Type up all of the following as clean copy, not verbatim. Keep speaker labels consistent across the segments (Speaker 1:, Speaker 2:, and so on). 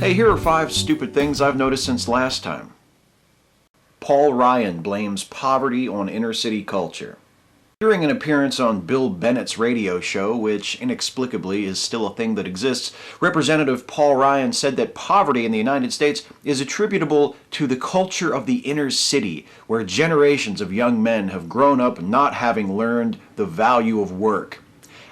Speaker 1: Hey, here are 5 stupid things I've noticed since last time. Paul Ryan blames poverty on inner-city culture. During an appearance on Bill Bennett's radio show, which inexplicably is still a thing that exists, Representative Paul Ryan said that poverty in the United States is attributable to the culture of the inner city, where generations of young men have grown up not having learned the value of work.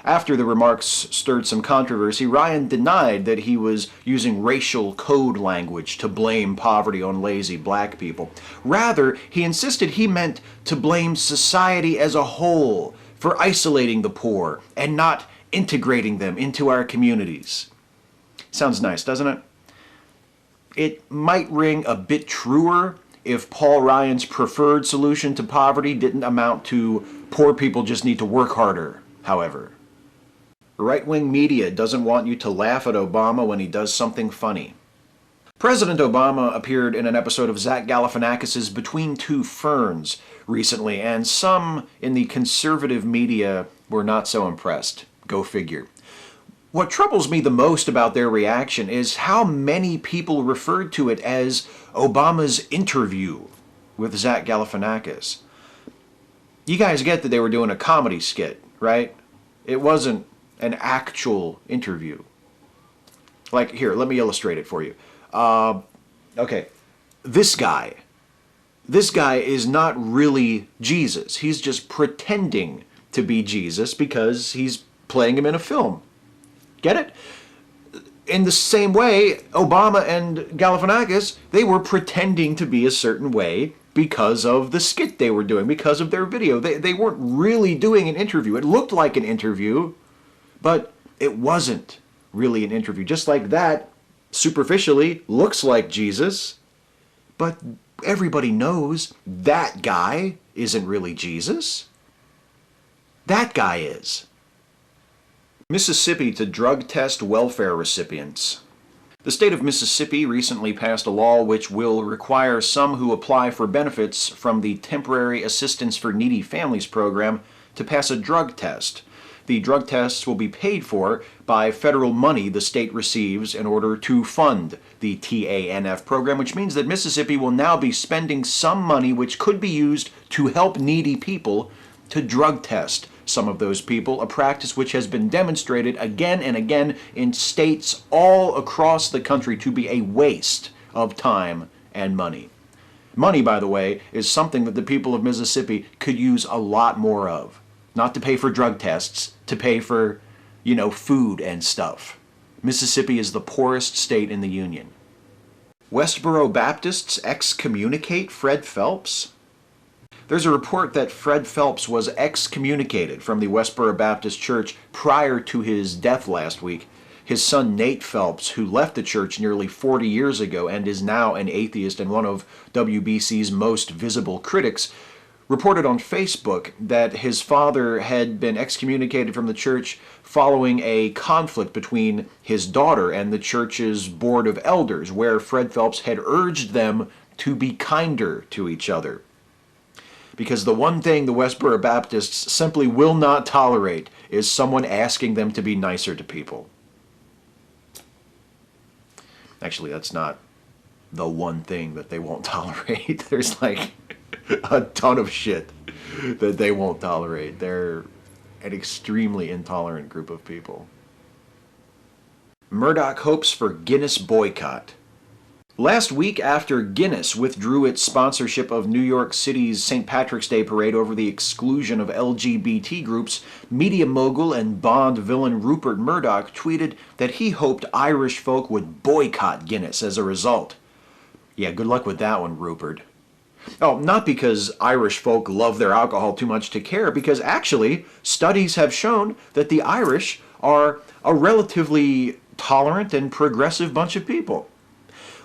Speaker 1: After the remarks stirred some controversy, Ryan denied that he was using racial code language to blame poverty on lazy black people. Rather, he insisted he meant to blame society as a whole for isolating the poor and not integrating them into our communities. Sounds nice, doesn't it? It might ring a bit truer if Paul Ryan's preferred solution to poverty didn't amount to poor people just need to work harder, however. Right-wing media doesn't want you to laugh at Obama when he does something funny. President Obama appeared in an episode of Zach Galifianakis' Between Two Ferns recently, and some in the conservative media were not so impressed. Go figure. What troubles me the most about their reaction is how many people referred to it as Obama's interview with Zach Galifianakis. You guys get that they were doing a comedy skit, right? It wasn't an actual interview. Like, here, let me illustrate it for you. Okay, this guy is not really Jesus. He's just pretending to be Jesus because he's playing him in a film. Get it? In the same way, Obama and Galifianakis, they were pretending to be a certain way because of the skit they were doing, because of their video. They weren't really doing an interview. It looked like an interview, but it wasn't really an interview. Just like that, superficially, looks like Jesus, but everybody knows that guy isn't really Jesus. That guy is. Mississippi to drug test welfare recipients. The state of Mississippi recently passed a law which will require some who apply for benefits from the Temporary Assistance for Needy Families program to pass a drug test. The drug tests will be paid for by federal money the state receives in order to fund the TANF program, which means that Mississippi will now be spending some money which could be used to help needy people to drug test some of those people, a practice which has been demonstrated again and again in states all across the country to be a waste of time and money. Money, by the way, is something that the people of Mississippi could use a lot more of. Not to pay for drug tests, to pay for, food and stuff. Mississippi is the poorest state in the Union. Westboro Baptists excommunicate Fred Phelps? There's a report that Fred Phelps was excommunicated from the Westboro Baptist Church prior to his death last week. His son Nate Phelps, who left the church nearly 40 years ago and is now an atheist and one of WBC's most visible critics, reported on Facebook that his father had been excommunicated from the church following a conflict between his daughter and the church's board of elders, where Fred Phelps had urged them to be kinder to each other. Because the one thing the Westboro Baptists simply will not tolerate is someone asking them to be nicer to people. Actually, that's not the one thing that they won't tolerate. There's like a ton of shit that they won't tolerate. They're an extremely intolerant group of people. Murdoch hopes for Guinness boycott. Last week, after Guinness withdrew its sponsorship of New York City's St. Patrick's Day parade over the exclusion of LGBT groups, media mogul and Bond villain Rupert Murdoch tweeted that he hoped Irish folk would boycott Guinness as a result. Yeah, good luck with that one, Rupert. Oh, not because Irish folk love their alcohol too much to care, because actually studies have shown that the Irish are a relatively tolerant and progressive bunch of people.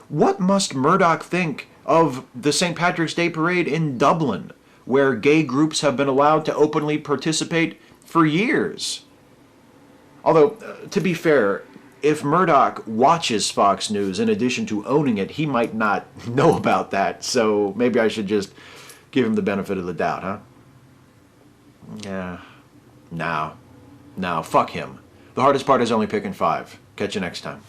Speaker 1: What must Murdoch think of the St. Patrick's Day parade in Dublin, where gay groups have been allowed to openly participate for years? Although, to be fair, if Murdoch watches Fox News in addition to owning it, he might not know about that, so maybe I should just give him the benefit of the doubt, huh? Yeah. No, fuck him. The hardest part is only picking 5. Catch you next time.